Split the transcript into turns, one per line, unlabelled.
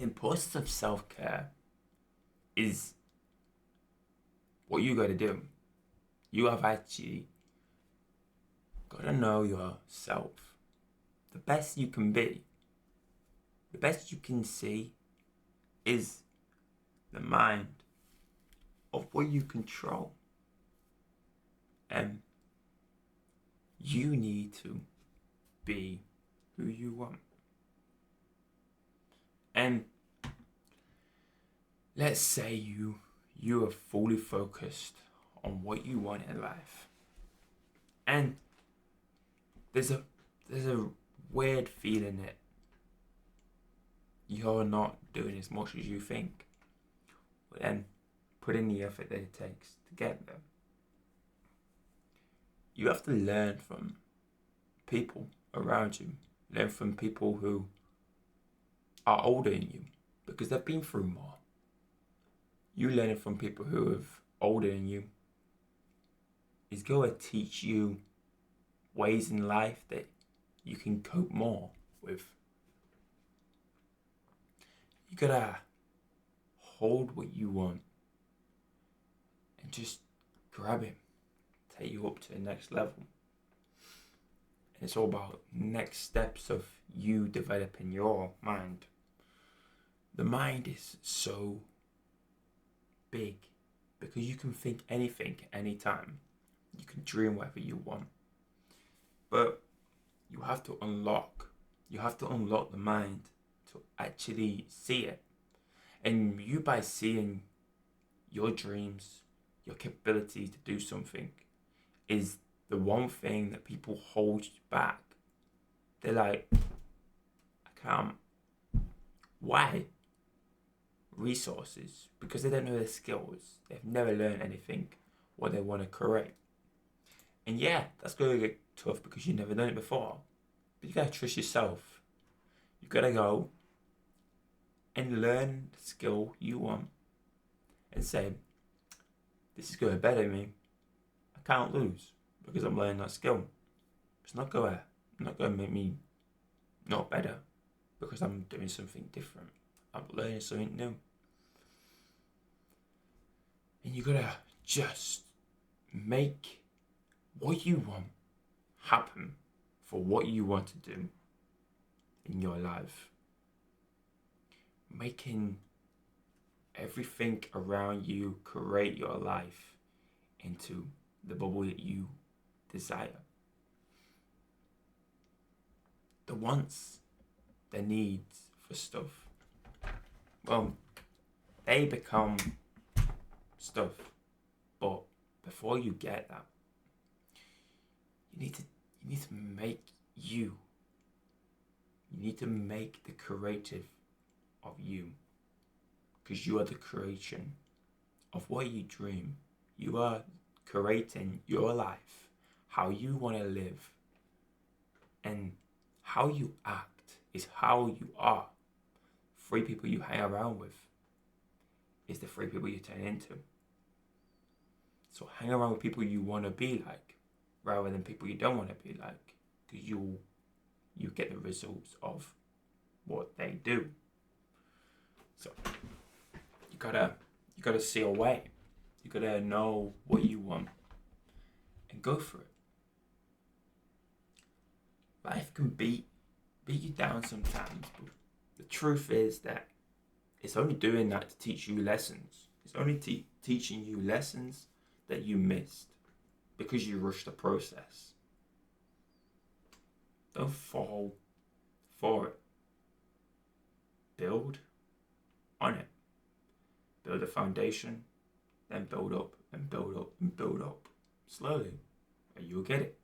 importance of self-care is what you got to do. You have actually got to know yourself. The best you can be, the best you can see is the mind of what you control. And you need to be who you want. And let's say you are fully focused on what you want in life. And there's a weird feeling that you're not doing as much as you think. But then put in the effort that it takes to get there. You have to learn from people around you. Learn from people who are older than you because they've been through more. You learn it from people who are older than you is going to teach you ways in life that you can cope more with. You gotta hold what you want and just grab it, take you up to the next level. And it's all about next steps of you developing your mind. The mind is so big because you can think anything, anytime. You can dream whatever you want. But you have to unlock the mind to actually see it. And you, by seeing your dreams, your capability to do something, is the one thing that people hold you back. They're like, I can't. Why? Resources. Because they don't know their skills. They've never learned anything what they want to create. And yeah, that's going to get tough because you've never done it before. But you got to trust yourself. You got to go and learn the skill you want and say, this is going to better me. I can't lose because I'm learning that skill. It's not going to make me not better because I'm doing something different. I'm learning something new. And you got to just make what you want happen for what you want to do in your life. Making everything around you create your life into the bubble that you desire. The wants, the needs for stuff, well, they become stuff. But before you get that, you need to make you. You need to make the creative of you. Because you are the creation of what you dream. You are creating your life, how you want to live. And how you act is how you are. 3 people you hang around with is the 3 people you turn into. So hang around with people you want to be like, rather than people you don't want to be like, because you get the results of what they do. So you gotta see a way. You gotta know what you want and go for it. Life can beat you down sometimes, but the truth is that it's only doing that to teach you lessons. It's only teaching you lessons that you missed because you rushed the process. Don't fall for it. Build on it. Build a foundation, then build up and build up and build up slowly, and you'll get it.